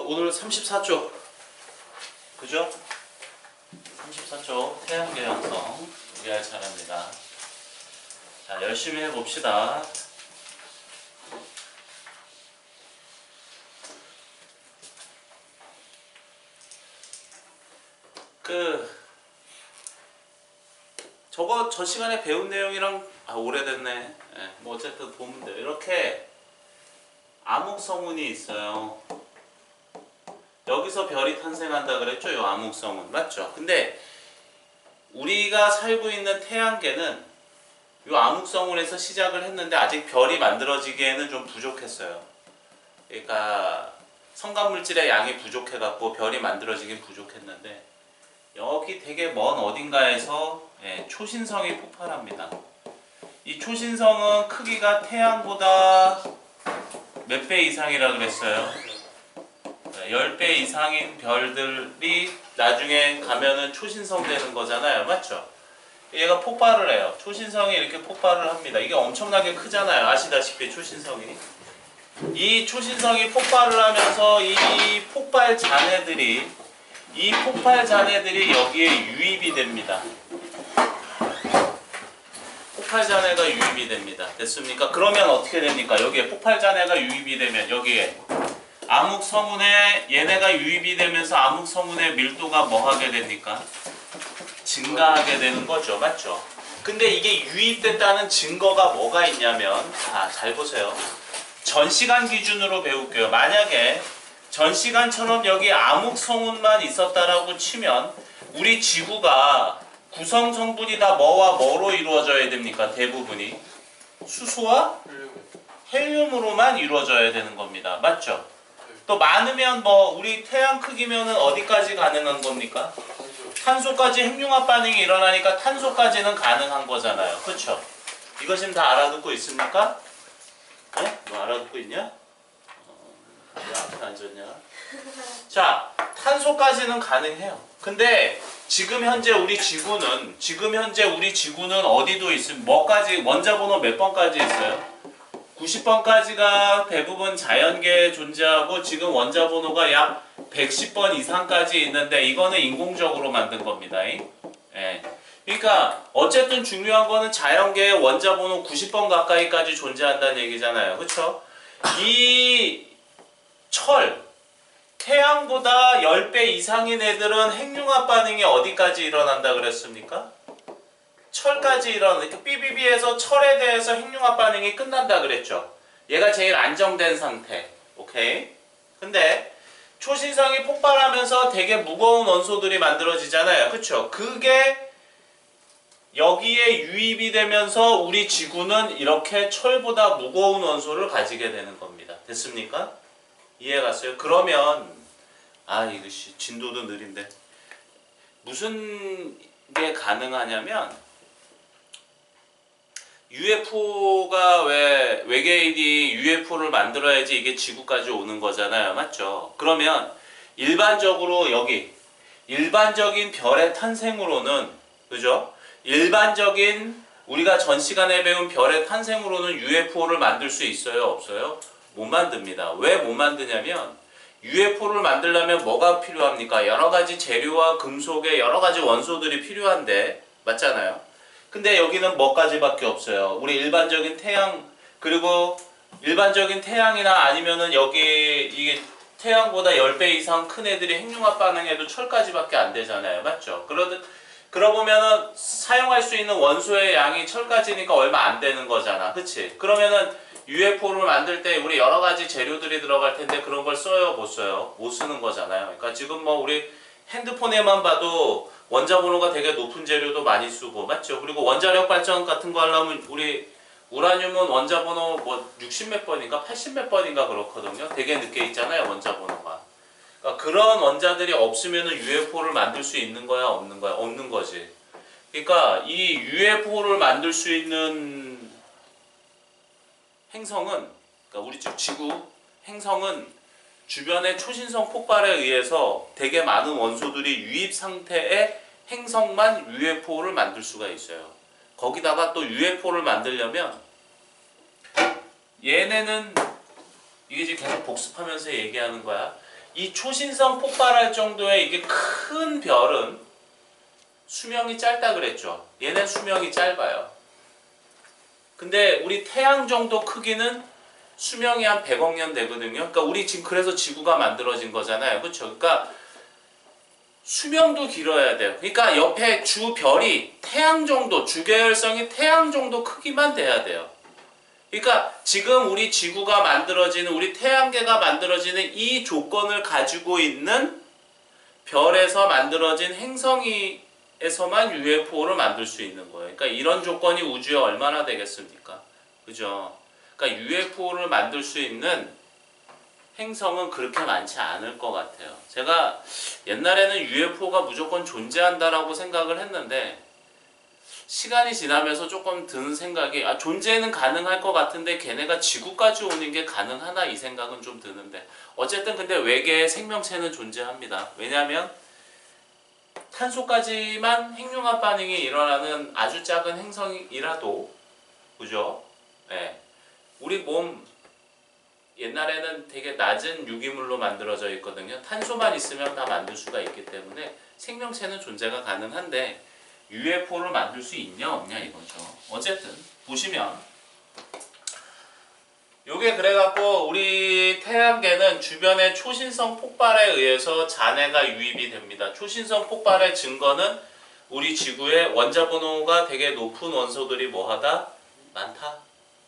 오늘 34쪽 그죠? 34쪽 태양계 형성 우리할 차례입니다. 자, 열심히 해봅시다. 저거 저 시간에 배운 내용이랑 오래됐네. 네, 뭐 어쨌든 보면 돼요. 이렇게 암흑성운이 있어요. 여기서 별이 탄생한다 그랬죠? 요 암흑성운 맞죠? 근데 우리가 살고 있는 태양계는 요 암흑성운에서 시작을 했는데 아직 별이 만들어지기에는 좀 부족했어요. 그러니까 성간물질의 양이 부족해갖고 별이 만들어지긴 부족했는데 여기 되게 먼 어딘가에서 초신성이 폭발합니다. 이 초신성은 크기가 태양보다 몇 배 이상이라 그랬어요? 10배 이상인 별들이 나중에 가면은 초신성 되는 거잖아요. 맞죠? 얘가 폭발을 해요. 초신성이 이렇게 폭발을 합니다. 이게 엄청나게 크잖아요. 아시다시피 초신성이. 이 초신성이 폭발을 하면서 이 폭발 잔해들이 여기에 유입이 됩니다. 폭발 잔해가 유입이 됩니다. 됐습니까? 그러면 어떻게 됩니까? 여기에 폭발 잔해가 유입이 되면 여기에 암흑성운에 얘네가 유입이 되면서 암흑성운의 밀도가 뭐 하게 됩니까? 증가하게 되는 거죠. 맞죠? 근데 이게 유입됐다는 증거가 뭐가 있냐면 잘 보세요. 전시간 기준으로 배울게요. 만약에 전시간처럼 여기 암흑성운만 있었다라고 치면 우리 지구가 구성 성분이 다 뭐와 뭐로 이루어져야 됩니까? 대부분이 수소와 헬륨으로만 이루어져야 되는 겁니다. 맞죠? 또 많으면 우리 태양 크기면은 어디까지 가능한 겁니까? 탄소까지 핵융합 반응이 일어나니까 탄소까지는 가능한 거잖아요. 그렇죠? 이거 지금 다 알아듣고 있습니까? 네? 너 알아듣고 있냐? 왜 앞에 앉았냐? 자, 탄소까지는 가능해요. 근데 지금 현재 우리 지구는 어디도 있으면 뭐까지 원자번호 몇 번까지 있어요? 90번까지가 대부분 자연계에 존재하고 지금 원자번호가 약 110번 이상까지 있는데 이거는 인공적으로 만든 겁니다. 예. 그러니까 어쨌든 중요한 거는 자연계에 원자번호 90번 가까이까지 존재한다는 얘기잖아요. 그렇죠? 이 태양보다 10배 이상인 애들은 핵융합 반응이 어디까지 일어난다 그랬습니까? 철까지 이렇게 삐삐삐해서 철에 대해서 핵융합 반응이 끝난다 그랬죠. 얘가 제일 안정된 상태. 오케이? 근데 초신성이 폭발하면서 되게 무거운 원소들이 만들어지잖아요. 그쵸? 그게 여기에 유입이 되면서 우리 지구는 이렇게 철보다 무거운 원소를 가지게 되는 겁니다. 됐습니까? 이해갔어요? 그러면 이거 진도도 느린데 무슨 게 가능하냐면 UFO가 왜 외계인이 UFO를 만들어야지 이게 지구까지 오는 거잖아요. 맞죠? 그러면 일반적인 별의 탄생으로는 그죠? 일반적인 우리가 전 시간에 배운 별의 탄생으로는 UFO를 만들 수 있어요? 없어요? 못 만듭니다. 왜 못 만드냐면 UFO를 만들려면 뭐가 필요합니까? 여러 가지 재료와 금속의 여러 가지 원소들이 필요한데 맞잖아요. 근데 여기는 뭐까지밖에 없어요. 우리 일반적인 태양 그리고 일반적인 태양이나 아니면은 여기 이게 태양보다 10배 이상 큰 애들이 핵융합 반응해도 철까지밖에 안 되잖아요. 맞죠? 그러보면은 사용할 수 있는 원소의 양이 철까지니까 얼마 안 되는 거잖아. 그치? 그러면은 UFO를 만들 때 우리 여러 가지 재료들이 들어갈 텐데 그런 걸 써요? 못 써요? 못 쓰는 거잖아요. 그러니까 지금 우리 핸드폰에만 봐도 원자번호가 되게 높은 재료도 많이 쓰고 맞죠? 그리고 원자력 발전 같은 거 하려면 우리 우라늄은 원자번호 60몇 번인가 80몇 번인가 그렇거든요. 되게 늦게 있잖아요. 원자번호가. 그러니까 그런 원자들이 없으면 UFO를 만들 수 있는 거야? 없는 거야? 없는 거지. 그러니까 이 UFO를 만들 수 있는 행성은 그러니까 우리 지구 행성은 주변의 초신성 폭발에 의해서 되게 많은 원소들이 유입 상태의 행성만 UFO를 만들 수가 있어요. 거기다가 또 UFO를 만들려면 얘네는 이게 지금 계속 복습하면서 얘기하는 거야. 이 초신성 폭발할 정도의 이게 큰 별은 수명이 짧다 그랬죠. 얘는 수명이 짧아요. 근데 우리 태양 정도 크기는 수명이 한 100억 년 되거든요. 그러니까 우리 지금 그래서 지구가 만들어진 거잖아요. 그렇죠? 그러니까 수명도 길어야 돼요. 그러니까 옆에 주별이 태양 정도, 주계열성이 태양 정도 크기만 돼야 돼요. 그러니까 지금 우리 지구가 만들어지는, 우리 태양계가 만들어지는 이 조건을 가지고 있는 별에서 만들어진 행성에서만 UFO를 만들 수 있는 거예요. 그러니까 이런 조건이 우주에 얼마나 되겠습니까? 그죠? 그러니까 UFO를 만들 수 있는 행성은 그렇게 많지 않을 것 같아요. 제가 옛날에는 UFO가 무조건 존재한다라고 생각을 했는데 시간이 지나면서 조금 드는 생각이 존재는 가능할 것 같은데 걔네가 지구까지 오는 게 가능하나 이 생각은 좀 드는데 어쨌든 근데 외계에 생명체는 존재합니다. 왜냐하면 탄소까지만 핵융합 반응이 일어나는 아주 작은 행성이라도 그죠? 네. 우리 몸 옛날에는 되게 낮은 유기물로 만들어져 있거든요. 탄소만 있으면 다 만들 수가 있기 때문에 생명체는 존재가 가능한데 UFO를 만들 수 있냐 없냐 이거죠. 어쨌든 보시면 요게 그래갖고 우리 태양계는 주변의 초신성 폭발에 의해서 잔해가 유입이 됩니다. 초신성 폭발의 증거는 우리 지구에 원자번호가 되게 높은 원소들이 뭐하다? 많다.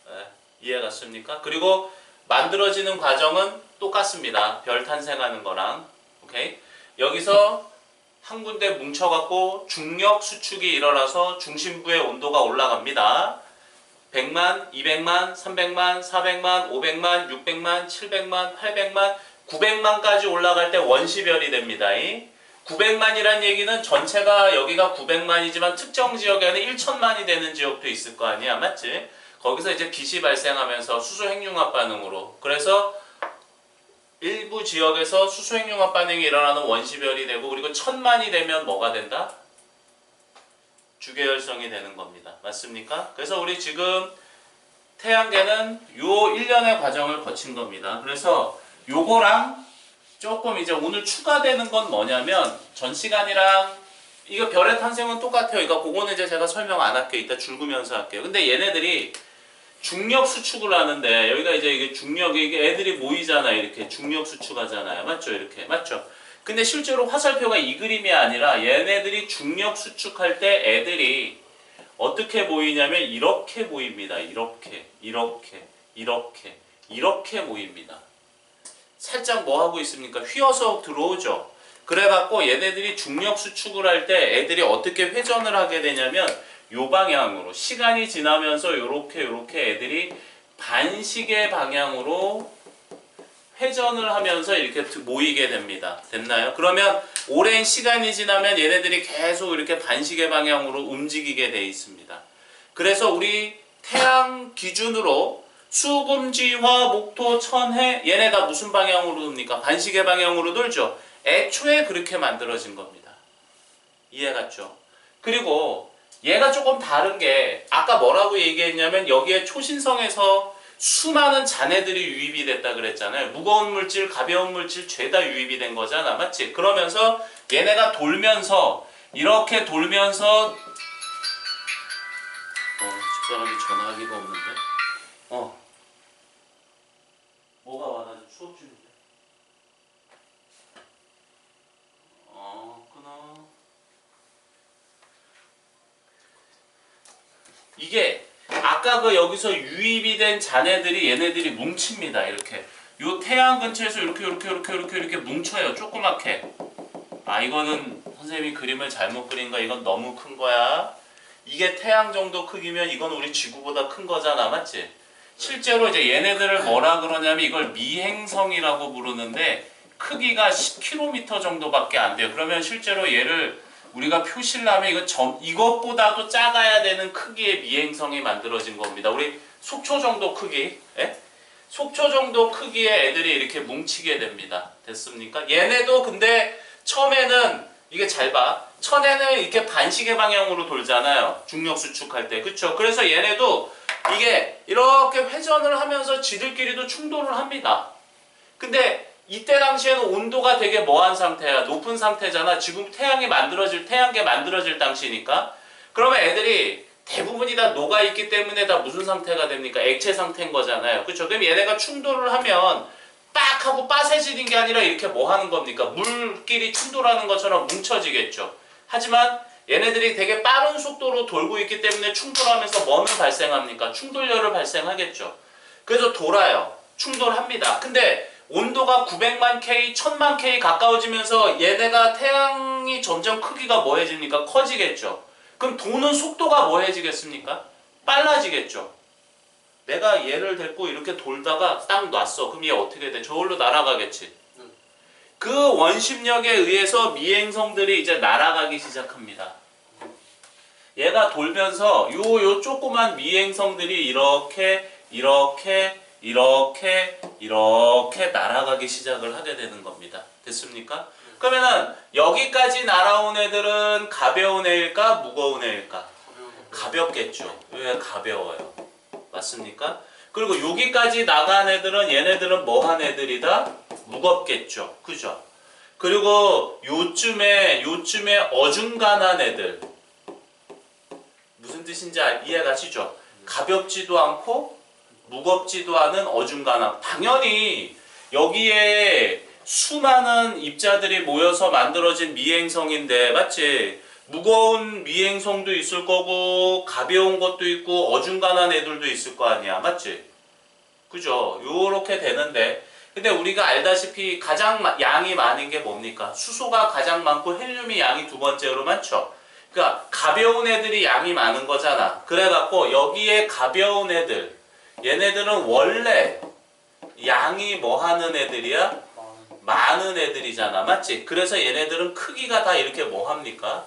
네, 이해 갔습니까? 그리고 만들어지는 과정은 똑같습니다. 별 탄생하는 거랑. 오케이? 여기서 한 군데 뭉쳐갖고 중력 수축이 일어나서 중심부의 온도가 올라갑니다. 100만, 200만, 300만, 400만, 500만, 600만, 700만, 800만, 900만까지 올라갈 때 원시별이 됩니다. 900만이란 얘기는 전체가 여기가 900만이지만 특정 지역에는 1000만이 되는 지역도 있을 거 아니야. 맞지? 거기서 이제 빛이 발생하면서 수소핵융합 반응으로 그래서 일부 지역에서 수소핵융합 반응이 일어나는 원시별이 되고 그리고 1000만이 되면 뭐가 된다? 주계열성이 되는 겁니다. 맞습니까? 그래서 우리 지금 태양계는 요 일련의 과정을 거친 겁니다. 그래서 요거랑 조금 이제 오늘 추가되는 건 뭐냐면 전 시간이랑 이거 별의 탄생은 똑같아요. 그러니까 그거는 이제 제가 설명 안 할게요. 이따 줄구면서 할게요. 근데 얘네들이 중력 수축을 하는데 여기가 이제 이게 중력이 이게 애들이 모이잖아요. 이렇게 중력 수축하잖아요. 맞죠? 이렇게 맞죠? 근데 실제로 화살표가 이 그림이 아니라 얘네들이 중력 수축할 때 애들이 어떻게 모이냐면 이렇게 모입니다. 이렇게 모입니다. 살짝 뭐 하고 있습니까? 휘어서 들어오죠. 그래갖고 얘네들이 중력 수축을 할 때 애들이 어떻게 회전을 하게 되냐면 요 방향으로 시간이 지나면서 요렇게 애들이 반시계 방향으로 회전을 하면서 이렇게 모이게 됩니다. 됐나요? 그러면 오랜 시간이 지나면 얘네들이 계속 이렇게 반시계 방향으로 움직이게 돼 있습니다. 그래서 우리 태양 기준으로 수금지화, 목토, 천해 얘네가 무슨 방향으로 돕니까? 반시계 방향으로 돌죠. 애초에 그렇게 만들어진 겁니다. 이해 갔죠? 그리고 얘가 조금 다른 게 아까 뭐라고 얘기했냐면 여기에 초신성에서 수많은 잔해들이 유입이 됐다 그랬잖아요. 무거운 물질, 가벼운 물질 죄다 유입이 된 거잖아. 맞지? 그러면서 얘네가 돌면서 이렇게 돌면서 집사람이 전화하기가 없는데 뭐가 와? 나 수업 중인데 끊어. 이게 아까 그 여기서 유입이 된 잔해들이 얘네들이 뭉칩니다. 이렇게 요 태양 근처에서 이렇게 뭉쳐요. 조그맣게. 이거는 선생님이 그림을 잘못 그린 거야. 이건 너무 큰 거야. 이게 태양 정도 크기면 이건 우리 지구보다 큰 거잖아. 맞지? 실제로 이제 얘네들을 뭐라 그러냐면 이걸 미행성이라고 부르는데 크기가 10km 정도밖에 안 돼요. 그러면 실제로 얘를 우리가 표시를 하면 이것보다도 작아야 되는 크기의 미행성이 만들어진 겁니다. 우리 속초 정도 크기, 속초 정도 크기의 애들이 이렇게 뭉치게 됩니다. 됐습니까? 얘네도 근데 처음에는 이게 잘 봐. 천에는 이렇게 반시계 방향으로 돌잖아요. 중력 수축할 때, 그렇죠? 그래서 얘네도 이게 이렇게 회전을 하면서 지들끼리도 충돌을 합니다. 근데 이때 당시에는 온도가 되게 뭐한 상태야? 높은 상태잖아. 지금 태양계 만들어질 당시니까. 그러면 애들이 대부분이 다 녹아있기 때문에 다 무슨 상태가 됩니까? 액체 상태인 거잖아요. 그쵸? 그럼 얘네가 충돌을 하면 딱 하고 빠세지는 게 아니라 이렇게 뭐 하는 겁니까? 물끼리 충돌하는 것처럼 뭉쳐지겠죠. 하지만 얘네들이 되게 빠른 속도로 돌고 있기 때문에 충돌하면서 뭐는 발생합니까? 충돌열을 발생하겠죠. 그래서 돌아요. 충돌합니다. 근데 온도가 900만 K, 1000만 K 가까워지면서 얘네가 태양이 점점 크기가 뭐해집니까? 커지겠죠. 그럼 도는 속도가 뭐해지겠습니까? 빨라지겠죠. 내가 얘를 데리고 이렇게 돌다가 딱 놨어. 그럼 얘 어떻게 돼? 저걸로 날아가겠지. 그 원심력에 의해서 미행성들이 이제 날아가기 시작합니다. 얘가 돌면서 요 조그만 미행성들이 이렇게 날아가기 시작을 하게 되는 겁니다. 됐습니까? 그러면은 여기까지 날아온 애들은 가벼운 애일까? 무거운 애일까? 가볍겠죠. 왜 가벼워요? 맞습니까? 그리고 여기까지 나간 애들은 얘네들은 뭐한 애들이다? 무겁겠죠. 그죠? 그리고 요쯤에 어중간한 애들 무슨 뜻인지 이해가시죠? 가볍지도 않고 무겁지도 않은 어중간한. 당연히 여기에 수많은 입자들이 모여서 만들어진 미행성인데 맞지? 무거운 미행성도 있을 거고 가벼운 것도 있고 어중간한 애들도 있을 거 아니야. 맞지? 그죠? 요렇게 되는데 근데 우리가 알다시피 가장 양이 많은 게 뭡니까? 수소가 가장 많고 헬륨이 양이 두 번째로 많죠. 그러니까 가벼운 애들이 양이 많은 거잖아. 그래갖고 여기에 가벼운 애들 얘네들은 원래 양이 뭐 하는 애들이야? 많은 애들이잖아. 맞지? 그래서 얘네들은 크기가 다 이렇게 뭐 합니까?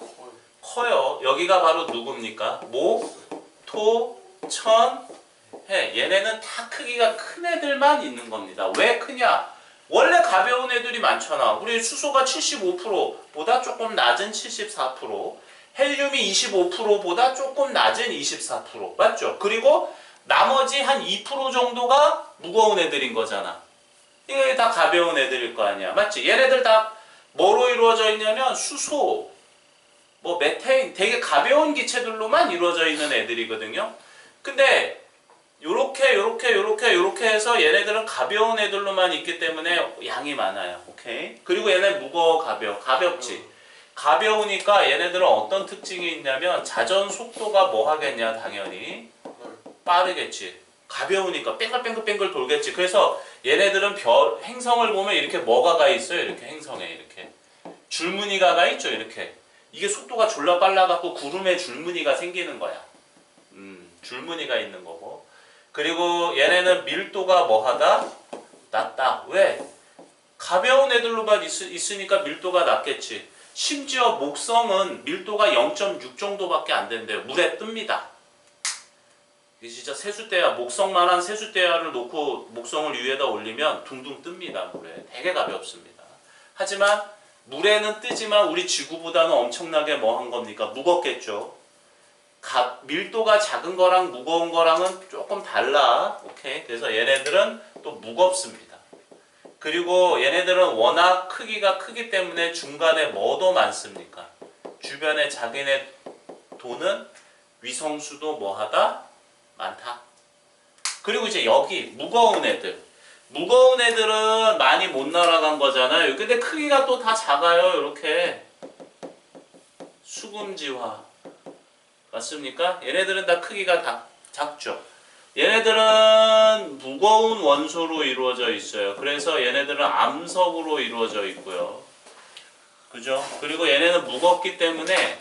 커요. 여기가 바로 누굽니까? 목, 토, 천, 해. 얘네는 다 크기가 큰 애들만 있는 겁니다. 왜 크냐? 원래 가벼운 애들이 많잖아. 우리 수소가 75%보다 조금 낮은 74%, 헬륨이 25%보다 조금 낮은 24%. 맞죠? 그리고 나머지 한 2% 정도가 무거운 애들인 거잖아. 이게 다 가벼운 애들일 거 아니야. 맞지? 얘네들 다 뭐로 이루어져 있냐면 수소, 뭐 메테인, 되게 가벼운 기체들로만 이루어져 있는 애들이거든요. 근데 요렇게 해서 얘네들은 가벼운 애들로만 있기 때문에 양이 많아요. 오케이? 그리고 얘네 무거워, 가볍지. 가벼우니까 얘네들은 어떤 특징이 있냐면 자전 속도가 뭐 하겠냐? 당연히 빠르겠지. 가벼우니까 뺑글뺑글 돌겠지. 그래서 얘네들은 행성을 보면 이렇게 뭐가 가 있어요? 이렇게 행성에 이렇게 줄무늬가 가 있죠. 이렇게 이게 속도가 졸라 빨라갖고 구름에 줄무늬가 생기는 거야. 줄무늬가 있는 거고. 그리고 얘네는 밀도가 뭐하다? 낮다. 왜? 가벼운 애들로만 있으니까 밀도가 낮겠지. 심지어 목성은 밀도가 0.6 정도밖에 안 된대요. 물에 뜹니다. 이게 진짜 세숫대야, 목성만한 세숫대야를 놓고 목성을 위에다 올리면 둥둥 뜹니다. 물에. 되게 가볍습니다. 하지만 물에는 뜨지만 우리 지구보다는 엄청나게 뭐 한 겁니까? 무겁겠죠. 밀도가 작은 거랑 무거운 거랑은 조금 달라. 오케이. 그래서 얘네들은 또 무겁습니다. 그리고 얘네들은 워낙 크기가 크기 때문에 중간에 뭐도 많습니까? 주변에 자기네 도는 위성수도 뭐하다? 많다. 그리고 이제 여기 무거운 애들. 무거운 애들은 많이 못 날아간 거잖아요. 근데 크기가 또 다 작아요. 이렇게 수금지화 맞습니까? 얘네들은 다 크기가 다 작죠. 얘네들은 무거운 원소로 이루어져 있어요. 그래서 얘네들은 암석으로 이루어져 있고요. 그죠? 그리고 얘네는 무겁기 때문에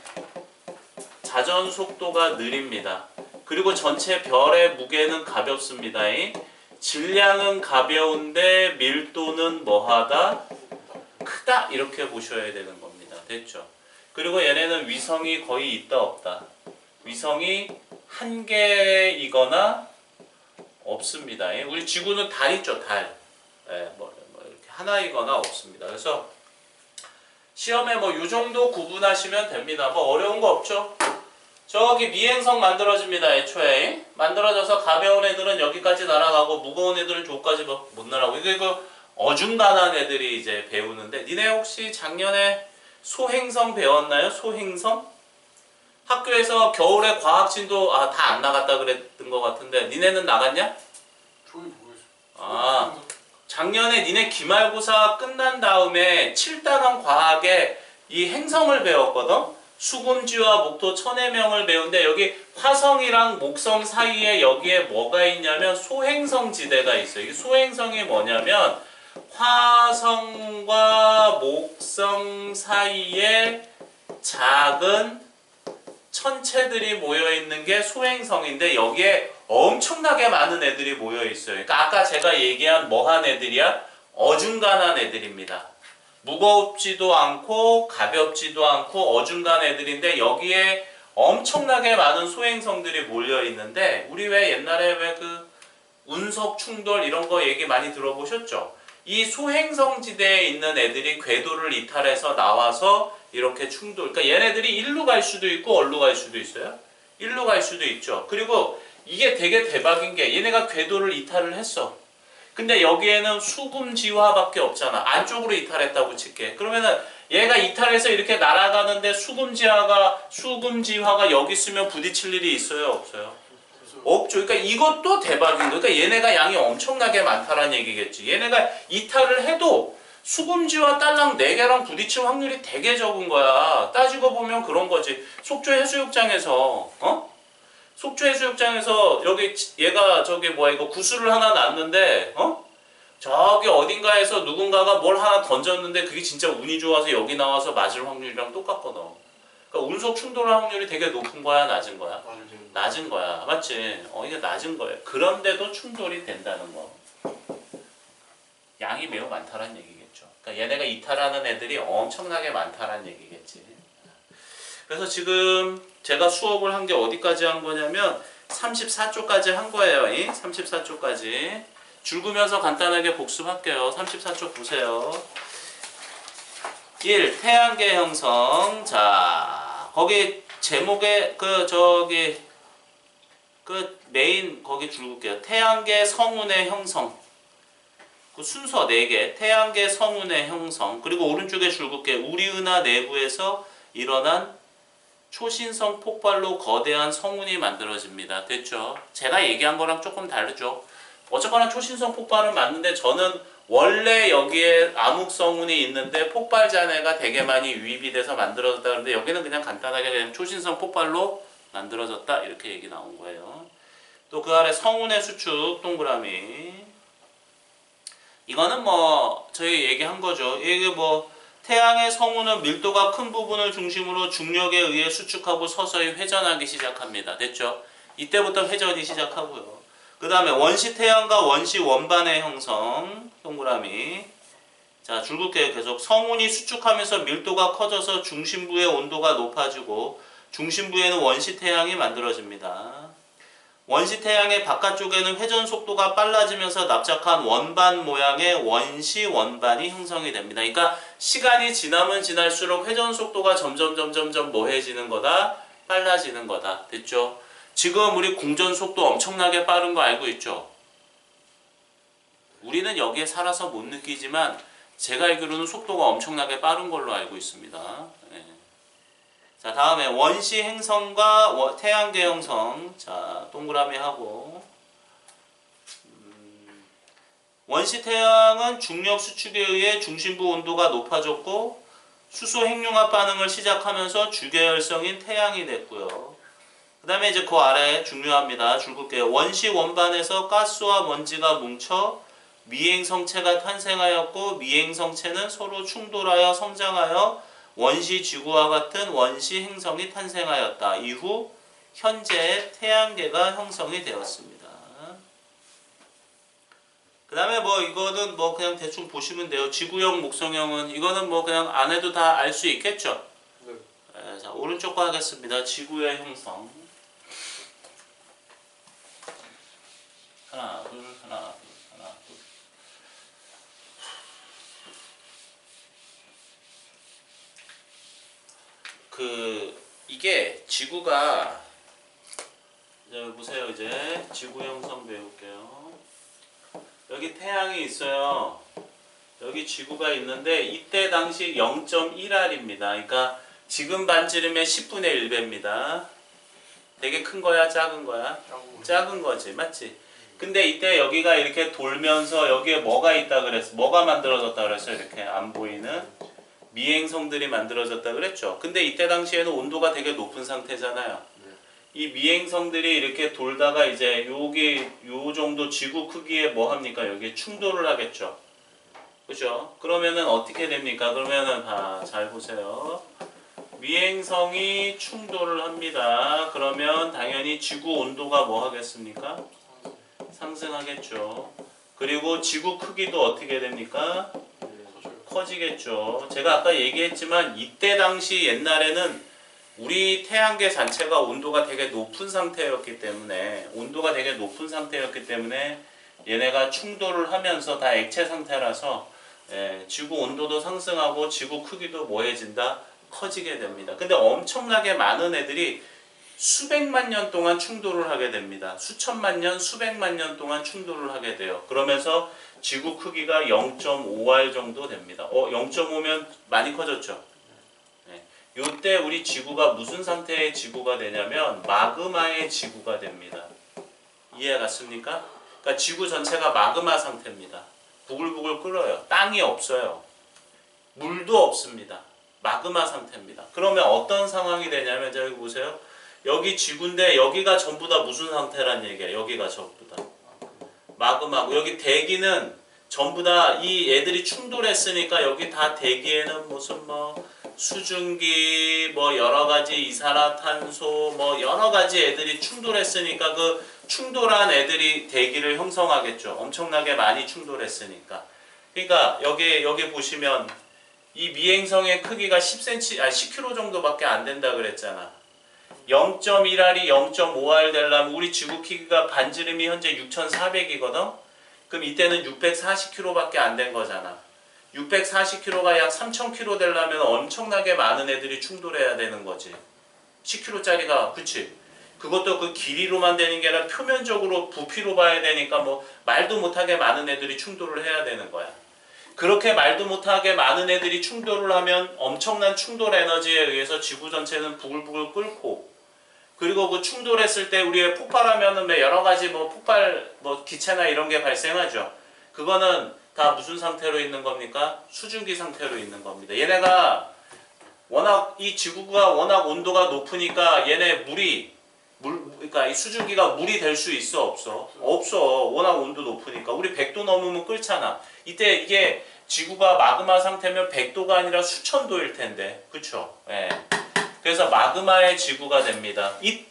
자전 속도가 느립니다. 그리고 전체 별의 무게는 가볍습니다. 질량은 가벼운데 밀도는 뭐하다? 크다. 이렇게 보셔야 되는 겁니다. 됐죠? 그리고 얘네는 위성이 거의 있다 없다. 위성이 한 개이거나 없습니다. 우리 지구는 달 있죠, 달. 뭐 이렇게 하나이거나 없습니다. 그래서 시험에 뭐 이 정도 구분하시면 됩니다. 뭐 어려운 거 없죠? 저기 미행성 만들어집니다. 애초에 만들어져서 가벼운 애들은 여기까지 날아가고 무거운 애들은 저기까지 못 날아가고 이거 어중간한 애들이 이제 배우는데 니네 혹시 작년에 소행성 배웠나요? 소행성? 학교에서 겨울에 과학진도 다 안 나갔다 그랬던 것 같은데 니네는 나갔냐? 저희 모르겠어요. 아 작년에 니네 기말고사 끝난 다음에 7단원 과학에 이 행성을 배웠거든? 수금지와 목토 천해명을 배우는데 여기 화성이랑 목성 사이에 여기에 뭐가 있냐면 소행성 지대가 있어요. 이 소행성이 뭐냐면 화성과 목성 사이에 작은 천체들이 모여있는 게 소행성인데 여기에 엄청나게 많은 애들이 모여있어요. 그러니까 아까 제가 얘기한 뭐한 애들이야? 어중간한 애들입니다. 무겁지도 않고 가볍지도 않고 어중간한 애들인데 여기에 엄청나게 많은 소행성들이 몰려있는데 우리 왜 옛날에 왜 그 운석 충돌 이런 거 얘기 많이 들어보셨죠? 이 소행성 지대에 있는 애들이 궤도를 이탈해서 나와서 이렇게 충돌. 그러니까 얘네들이 일로 갈 수도 있고 어디로 갈 수도 있어요. 일로 갈 수도 있죠. 그리고 이게 되게 대박인 게 얘네가 궤도를 이탈을 했어. 근데 여기에는 수금지화밖에 없잖아. 안쪽으로 이탈했다고 칠게. 그러면은 얘가 이탈해서 이렇게 날아가는데 수금지화가 여기 있으면 부딪힐 일이 있어요, 없어요? 없죠. 그러니까 이것도 대박인 거예요. 그러니까 얘네가 양이 엄청나게 많다라는 얘기겠지. 얘네가 이탈을 해도 수금지와 딸랑 4개랑 부딪힐 확률이 되게 적은 거야. 따지고 보면 그런 거지. 속초 해수욕장에서 속초 해수욕장에서 여기 얘가 저기 뭐야 이거 구슬을 하나 놨는데 저기 어딘가에서 누군가가 뭘 하나 던졌는데 그게 진짜 운이 좋아서 여기 나와서 맞을 확률이랑 똑같거든. 그러니까 운석 충돌할 확률이 되게 높은 거야, 낮은 거야? 낮은 거야. 맞지? 이게 낮은 거야. 그런데도 충돌이 된다는 거. 양이 매우 많다라는 얘기겠죠. 그러니까 얘네가 이탈하는 애들이 엄청나게 많다라는 얘기겠지. 그래서 지금 제가 수업을 한 게 어디까지 한 거냐면 34쪽까지 한 거예요. 34쪽까지. 줄그면서 간단하게 복습할게요. 34쪽 보세요. 1. 태양계 형성. 자, 거기 제목에 메인 거기 줄글게요. 태양계 성운의 형성. 그 순서 4개. 태양계 성운의 형성. 그리고 오른쪽에 줄글게 우리 은하 내부에서 일어난 초신성 폭발로 거대한 성운이 만들어집니다. 됐죠? 제가 얘기한 거랑 조금 다르죠? 어쨌거나 초신성 폭발은 맞는데 저는 원래 여기에 암흑성운이 있는데 폭발 잔해가 되게 많이 유입이 돼서 만들어졌다 그러는데 여기는 그냥 간단하게 그냥 초신성 폭발로 만들어졌다 이렇게 얘기 나온 거예요. 또 그 아래 성운의 수축 동그라미. 이거는 뭐 저희 얘기한 거죠. 이게 뭐 태양의 성운은 밀도가 큰 부분을 중심으로 중력에 의해 수축하고 서서히 회전하기 시작합니다. 됐죠? 이때부터 회전이 시작하고요. 그 다음에 원시 태양과 원시 원반의 형성 동그라미. 자, 줄글게요. 계속 성운이 수축하면서 밀도가 커져서 중심부의 온도가 높아지고 중심부에는 원시 태양이 만들어집니다. 원시 태양의 바깥쪽에는 회전 속도가 빨라지면서 납작한 원반 모양의 원시 원반이 형성이 됩니다. 그러니까 시간이 지나면 지날수록 회전 속도가 점점 뭐해지는 거다? 빨라지는 거다. 됐죠? 지금 우리 공전 속도 엄청나게 빠른 거 알고 있죠? 우리는 여기에 살아서 못 느끼지만 제가 알기로는 속도가 엄청나게 빠른 걸로 알고 있습니다. 네. 자, 다음에 원시 행성과 태양계 형성. 자, 동그라미 하고. 원시 태양은 중력 수축에 의해 중심부 온도가 높아졌고 수소 핵융합 반응을 시작하면서 주계열성인 태양이 됐고요. 그 다음에 이제 그 아래 중요합니다. 줄글게요. 원시 원반에서 가스와 먼지가 뭉쳐 미행성체가 탄생하였고 미행성체는 서로 충돌하여 성장하여 원시 지구와 같은 원시 행성이 탄생하였다. 이후 현재의 태양계가 형성이 되었습니다. 그 다음에 뭐 이거는 뭐 그냥 대충 보시면 돼요. 지구형, 목성형은 이거는 뭐 그냥 안 해도 다 알 수 있겠죠? 네. 네, 자, 오른쪽 거 하겠습니다. 지구의 형성. 하나, 둘, 하나, 둘, 하나, 둘. 이게 지구가 이제 보세요. 이제 지구 형성 배울게요. 여기 태양이 있어요. 여기 지구가 있는데 이때 당시 0.1R입니다. 그러니까 지금 반지름의 10분의 1배입니다. 되게 큰 거야, 작은 거야? 작은 거지, 맞지? 근데 이때 여기가 이렇게 돌면서 여기에 뭐가 있다 그랬어? 뭐가 만들어졌다 그랬어? 이렇게 안 보이는 미행성들이 만들어졌다 그랬죠. 근데 이때 당시에는 온도가 되게 높은 상태잖아요. 이 미행성들이 이렇게 돌다가 이제 여기 요 정도 지구 크기에 뭐 합니까? 여기에 충돌을 하겠죠. 그죠? 그러면은 어떻게 됩니까? 그러면은 잘 보세요. 미행성이 충돌을 합니다. 그러면 당연히 지구 온도가 뭐 하겠습니까? 상승하겠죠. 그리고 지구 크기도 어떻게 됩니까? 커지겠죠. 제가 아까 얘기했지만 이때 당시 옛날에는 우리 태양계 자체가 온도가 되게 높은 상태였기 때문에 얘네가 충돌을 하면서 다 액체 상태라서 지구 온도도 상승하고 지구 크기도 뭐해진다? 커지게 됩니다. 근데 엄청나게 많은 애들이 수백만 년 동안 충돌을 하게 됩니다. 수천만 년, 수백만 년 동안 충돌을 하게 돼요. 그러면서 지구 크기가 0.5R 정도 됩니다. 0.5면 많이 커졌죠? 이때 우리 지구가 무슨 상태의 지구가 되냐면 마그마의 지구가 됩니다. 이해 갔습니까? 그러니까 지구 전체가 마그마 상태입니다. 부글부글 끓어요. 땅이 없어요. 물도 없습니다. 마그마 상태입니다. 그러면 어떤 상황이 되냐면 여기 보세요. 여기 지구인데 여기가 전부 다 무슨 상태란 얘기야. 여기가 전부 다 마그마고 여기 대기는 전부 다 이 애들이 충돌했으니까 여기 다 대기에는 무슨 뭐 수증기 뭐 여러가지 이산화탄소 뭐 여러가지 애들이 충돌했으니까 그 충돌한 애들이 대기를 형성하겠죠. 엄청나게 많이 충돌했으니까. 그러니까 여기 보시면 이 미행성의 크기가 10km 정도밖에 안 된다 그랬잖아. 0.1R이 0.5R 되려면 우리 지구 크기가 반지름이 현재 6,400이거든. 그럼 이때는 640km밖에 안 된 거잖아. 640km가 약 3,000km 되려면 엄청나게 많은 애들이 충돌해야 되는 거지. 10km짜리가 그치? 그것도 그 길이로만 되는 게 아니라 표면적으로 부피로 봐야 되니까 뭐 말도 못하게 많은 애들이 충돌을 해야 되는 거야. 그렇게 말도 못하게 많은 애들이 충돌을 하면 엄청난 충돌 에너지에 의해서 지구 전체는 부글부글 끓고, 그리고 그 충돌했을 때 우리가 폭발하면은 여러 가지 뭐 폭발 뭐 기체나 이런 게 발생하죠. 그거는 다 무슨 상태로 있는 겁니까? 수증기 상태로 있는 겁니다. 얘네가 워낙 이 지구가 워낙 온도가 높으니까 얘네 그러니까 이 수증기가 물이 될 수 있어 없어? 없어. 워낙 온도 높으니까. 우리 100도 넘으면 끓잖아. 이때 이게 지구가 마그마 상태면 100도가 아니라 수천도일 텐데. 그쵸? 예. 그래서 마그마의 지구가 됩니다. 이게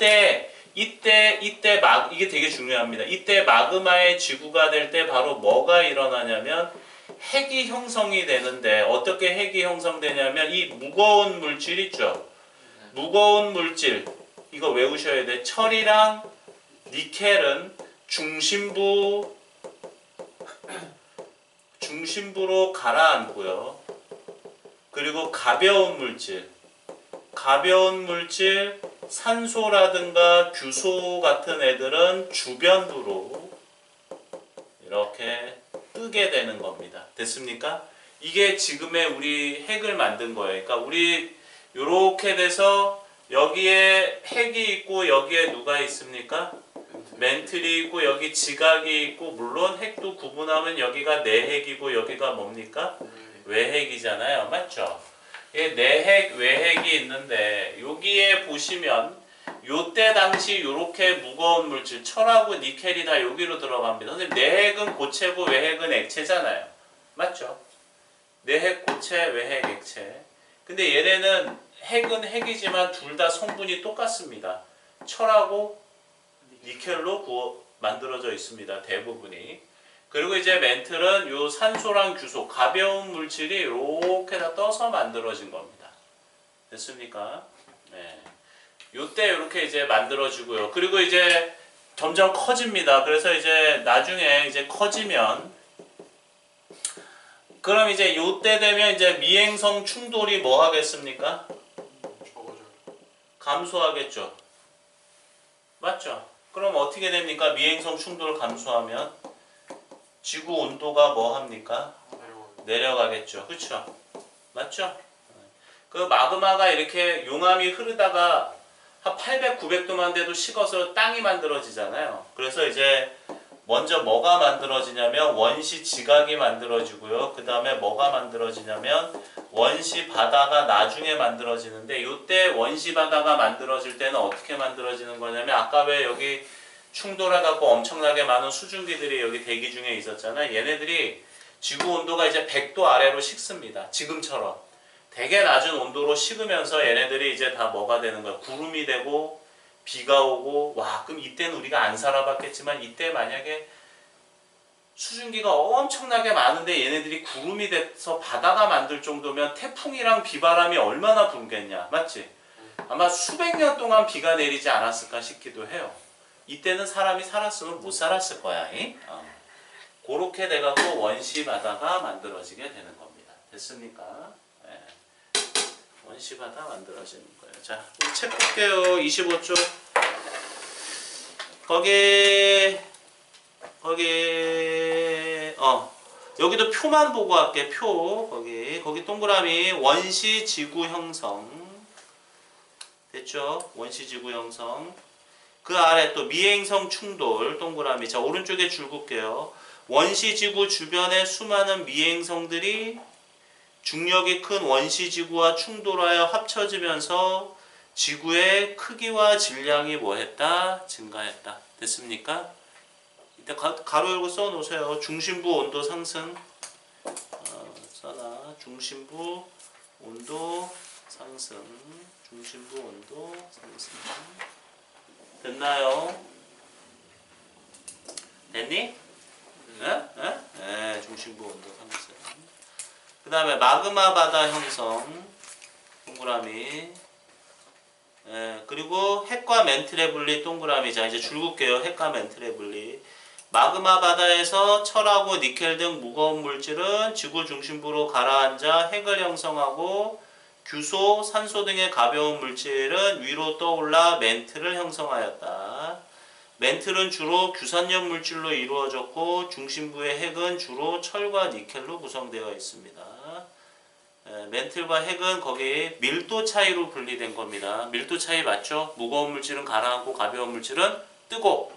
되게 중요합니다. 이때 마그마의 지구가 될 때 바로 뭐가 일어나냐면 핵이 형성이 되는데, 어떻게 핵이 형성되냐면 이 무거운 물질 있죠? 무거운 물질. 이거 외우셔야 돼. 철이랑 니켈은 중심부로 가라앉고요. 그리고 가벼운 물질, 산소라든가 규소 같은 애들은 주변부로 이렇게 뜨게 되는 겁니다. 됐습니까? 이게 지금의 우리 핵을 만든 거예요. 그러니까 우리 요렇게 돼서 여기에 핵이 있고 여기에 누가 있습니까? 멘틀이 있고 여기 지각이 있고, 물론 핵도 구분하면 여기가 내핵이고 여기가 뭡니까? 외핵이잖아요. 맞죠? 내핵, 외핵이 있는데 여기에 보시면 요때 당시 요렇게 무거운 물질, 철하고 니켈이 다 여기로 들어갑니다. 선생님, 내핵은 고체고 외핵은 액체잖아요. 맞죠? 내핵 고체, 외핵 액체. 근데 얘네는 핵은 핵이지만 둘 다 성분이 똑같습니다. 철하고 니켈로 만들어져 있습니다. 대부분이. 그리고 이제 멘틀은 요 산소랑 규소, 가벼운 물질이 이렇게 다 떠서 만들어진 겁니다. 됐습니까? 네. 요때 이렇게 이제 만들어지고요. 그리고 이제 점점 커집니다. 그래서 이제 나중에 이제 커지면, 그럼 이제 요때 되면 이제 미행성 충돌이 뭐 하겠습니까? 감소하겠죠. 맞죠? 그럼 어떻게 됩니까? 미행성 충돌을 감소하면 지구 온도가 뭐 합니까? 내려가겠죠. 그쵸? 맞죠? 그 마그마가 이렇게 용암이 흐르다가 한 800, 900도만 돼도 식어서 땅이 만들어지잖아요. 그래서 이제 먼저 뭐가 만들어지냐면 원시 지각이 만들어지고요. 그 다음에 뭐가 만들어지냐면 원시 바다가 나중에 만들어지는데 이때 원시 바다가 만들어질 때는 어떻게 만들어지는 거냐면 아까 왜 여기 충돌해갖고 엄청나게 많은 수증기들이 여기 대기 중에 있었잖아요. 얘네들이 지구 온도가 이제 100도 아래로 식습니다. 지금처럼. 되게 낮은 온도로 식으면서 얘네들이 이제 다 뭐가 되는 거야. 구름이 되고 비가 오고 와 그럼 이때는 우리가 안 살아봤겠지만 이때 만약에 수증기가 엄청나게 많은데 얘네들이 구름이 돼서 바다가 만들 정도면 태풍이랑 비바람이 얼마나 불겠냐. 맞지? 아마 수백 년 동안 비가 내리지 않았을까 싶기도 해요. 이때는 사람이 살았으면 못 살았을 거야. 그렇게 돼갖고 원시 바다가 만들어지게 되는 겁니다. 됐습니까? 네. 원시 바다 만들어지는 거예요. 자, 우리 책 볼게요. 25쪽. 여기도 표만 보고 할게. 표. 거기 동그라미 원시 지구 형성. 됐죠? 원시 지구 형성. 그 아래 또 미행성 충돌 동그라미. 자, 오른쪽에 줄 긋게요. 원시지구 주변의 수많은 미행성들이 중력이 큰 원시지구와 충돌하여 합쳐지면서 지구의 크기와 질량이 뭐했다? 증가했다. 됐습니까? 이때 가로 열고 써놓으세요. 중심부 온도 상승. 써놔. 중심부 온도 상승. 중심부 온도 상승. 됐나요? 됐니? 중심부 온도 상승. 그 다음에 마그마 바다 형성 동그라미. 그리고 핵과 멘틀의 분리 동그라미. 자, 이제 줄 긋게요. 핵과 멘틀의 분리. 마그마 바다에서 철하고 니켈 등 무거운 물질은 지구 중심부로 가라앉아 핵을 형성하고 규소, 산소 등의 가벼운 물질은 위로 떠올라 멘틀을 형성하였다. 멘틀은 주로 규산염 물질로 이루어졌고 중심부의 핵은 주로 철과 니켈로 구성되어 있습니다. 멘틀과 핵은 거기 밀도 차이로 분리된 겁니다. 밀도 차이 맞죠? 무거운 물질은 가라앉고 가벼운 물질은 뜨고.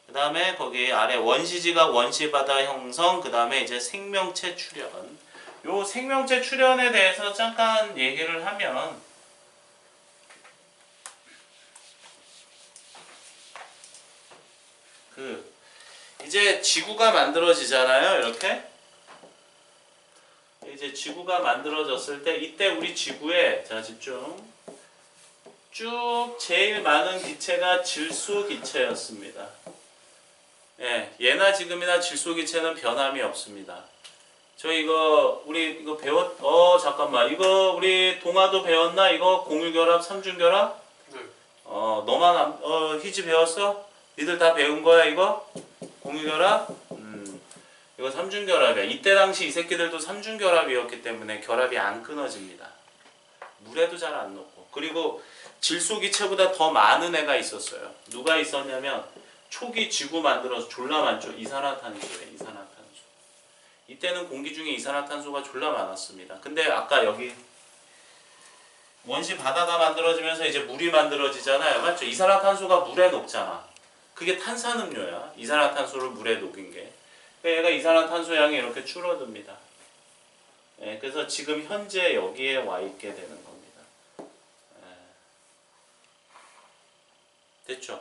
그 다음에 거기 아래 원시지각 원시바다 형성. 그 다음에 이제 생명체 출현. 요 생명체 출현에 대해서 잠깐 얘기를 하면 이제 지구가 만들어지잖아요. 이렇게 이제 지구가 만들어졌을 때 이때 우리 지구에 자 집중 쭉 제일 많은 기체가 질소 기체였습니다. 예, 예나 지금이나 질소 기체는 변함이 없습니다. 저 이거 우리 이거 잠깐만 이거 우리 동아도 배웠나? 이거 공유결합 삼중결합? 네. 너만 희지 배웠어? 니들 다 배운 거야 이거? 공유결합? 이거 삼중결합이야. 이때 당시 이 새끼들도 삼중결합이었기 때문에 결합이 안 끊어집니다. 물에도 잘 안 녹고. 그리고 질소기체보다 더 많은 애가 있었어요. 누가 있었냐면 초기 지구 만들어서 졸라 많죠. 이산화탄소에 이산화탄소. 이때는 공기 중에 이산화탄소가 졸라 많았습니다. 근데 아까 여기 원시 바다가 만들어지면서 이제 물이 만들어지잖아요. 맞죠? 이산화탄소가 물에 녹잖아. 그게 탄산음료야. 이산화탄소를 물에 녹인 게. 얘가 이산화탄소 양이 이렇게 줄어듭니다. 예, 그래서 지금 현재 여기에 와 있게 되는 겁니다. 됐죠?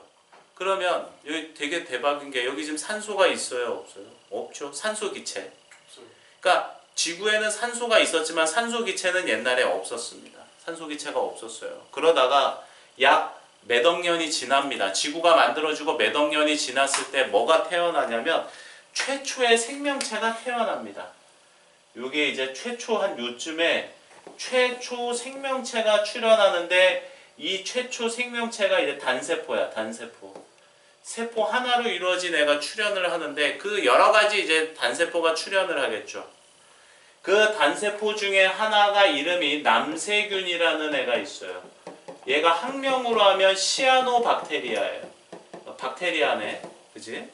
그러면 여기 되게 대박인 게 여기 지금 산소가 있어요? 없어요? 없죠. 산소 기체. 그러니까 지구에는 산소가 있었지만 산소 기체는 옛날에 없었습니다. 산소 기체가 없었어요. 그러다가 약 몇 억 년이 지납니다. 지구가 만들어지고 몇 억 년이 지났을 때 뭐가 태어나냐면 최초의 생명체가 태어납니다. 요게 이제 최초 한 요쯤에 최초 생명체가 출현하는데 이 최초 생명체가 이제 단세포야. 단세포. 세포 하나로 이루어진 애가 출현을 하는데 그 여러 가지 이제 단세포가 출현을 하겠죠. 그 단세포 중에 하나가 이름이 남세균이라는 애가 있어요. 얘가 학명으로 하면 시아노박테리아예요. 박테리아네. 그지?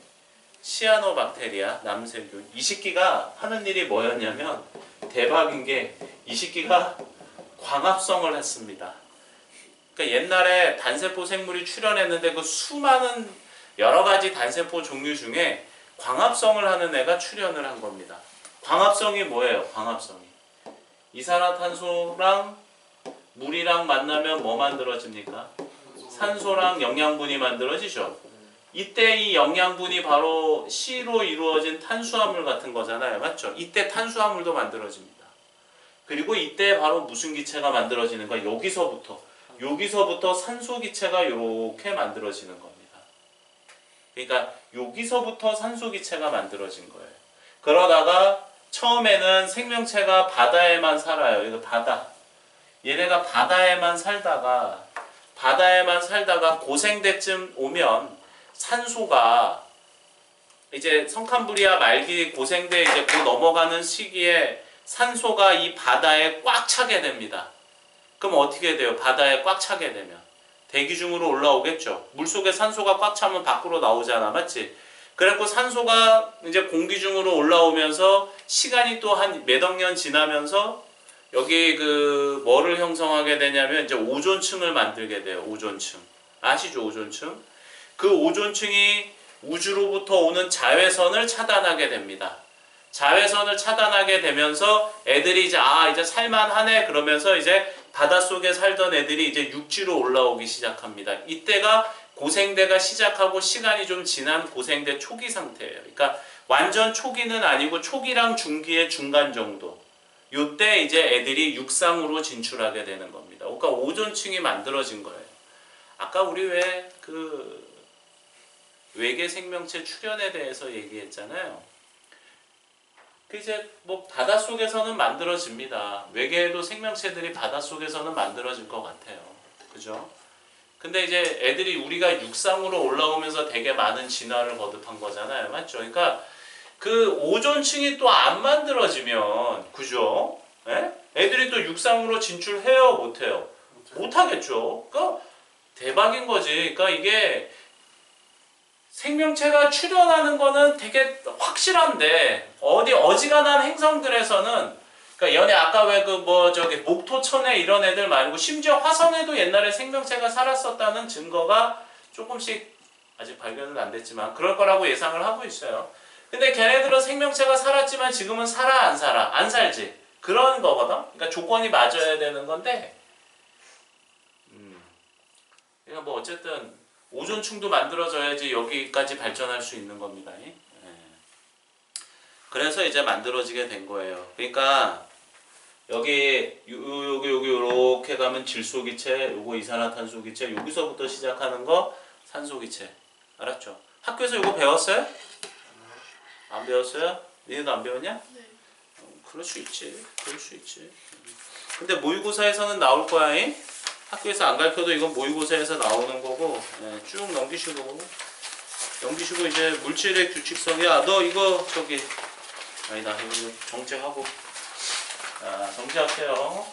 시아노박테리아 남세균. 이 식기가 하는 일이 뭐였냐면 대박인 게 이 식기가 광합성을 했습니다. 그러니까 옛날에 단세포 생물이 출현했는데 그 수많은 여러 가지 단세포 종류 중에 광합성을 하는 애가 출현을 한 겁니다. 광합성이 뭐예요? 광합성이 이산화탄소랑 물이랑 만나면 뭐 만들어집니까? 산소랑 영양분이 만들어지죠. 이때 이 영양분이 바로 C로 이루어진 탄수화물 같은 거잖아요. 맞죠? 이때 탄수화물도 만들어집니다. 그리고 이때 바로 무슨 기체가 만들어지는 거야? 여기서부터 산소 기체가 이렇게 만들어지는 겁니다. 그러니까 여기서부터 산소 기체가 만들어진 거예요. 그러다가 처음에는 생명체가 바다에만 살아요. 이거 바다. 얘네가 바다에만 살다가 고생대쯤 오면 산소가 이제 성캄브리아 말기 고생대 이제 곧 넘어가는 시기에 산소가 이 바다에 꽉 차게 됩니다. 그럼 어떻게 돼요? 바다에 꽉 차게 되면 대기중으로 올라오겠죠. 물속에 산소가 꽉 차면 밖으로 나오잖아. 맞지? 그래갖고 산소가 이제 공기중으로 올라오면서 시간이 또 한 몇억 년 지나면서 여기 그 뭐를 형성하게 되냐면 이제 오존층을 만들게 돼요. 오존층. 아시죠? 오존층. 그 오존층이 우주로부터 오는 자외선을 차단하게 됩니다. 자외선을 차단하게 되면서 애들이 이제 이제 살만하네 그러면서 이제 바닷속에 살던 애들이 이제 육지로 올라오기 시작합니다. 이때가 고생대가 시작하고 시간이 좀 지난 고생대 초기 상태예요. 그러니까 완전 초기는 아니고 초기랑 중기의 중간 정도. 요때 이제 애들이 육상으로 진출하게 되는 겁니다. 그러니까 오존층이 만들어진 거예요. 아까 우리 왜 그 외계 생명체 출현에 대해서 얘기했잖아요. 그 이제 뭐 바닷속에서는 만들어집니다. 외계에도 생명체들이 바닷속에서는 만들어질 것 같아요. 그죠? 근데 이제 애들이 우리가 육상으로 올라오면서 되게 많은 진화를 거듭한 거잖아요. 맞죠? 그러니까 그 오존층이 또 안 만들어지면 그죠? 예? 애들이 또 육상으로 진출해요? 못해요? 못하겠죠. 그러니까 대박인 거지. 그러니까 이게 생명체가 출현하는 거는 되게 확실한데 어디 어지간한 행성들에서는 그러니까 연애 아까 왜 그 뭐 저기 목토천에 이런 애들 말고 심지어 화성에도 옛날에 생명체가 살았었다는 증거가 조금씩 아직 발견은 안 됐지만 그럴 거라고 예상을 하고 있어요. 근데 걔네들은 생명체가 살았지만 지금은 살아 안 살아? 안 살지. 그런 거거든. 그러니까 조건이 맞아야 되는 건데 그러니까 뭐 어쨌든 오존층도 만들어져야지 여기까지 발전할 수 있는 겁니다. 예. 그래서 이제 만들어지게 된 거예요. 그러니까 여기 이렇게 가면 질소기체, 요거 이산화탄소기체, 여기서부터 시작하는 거 산소기체. 알았죠? 학교에서 이거 배웠어요? 안 배웠어요? 니네도 안 배웠냐? 네. 그럴 수 있지. 그럴 수 있지. 근데 모의고사에서는 나올 거야. 잉? 학교에서 안 가르쳐도 이건 모의고사에서 나오는 거고 쭉 넘기시고 이제 물질의 규칙성이야. 너 이거 저기 아니다 이거 정체하고 정체할게요.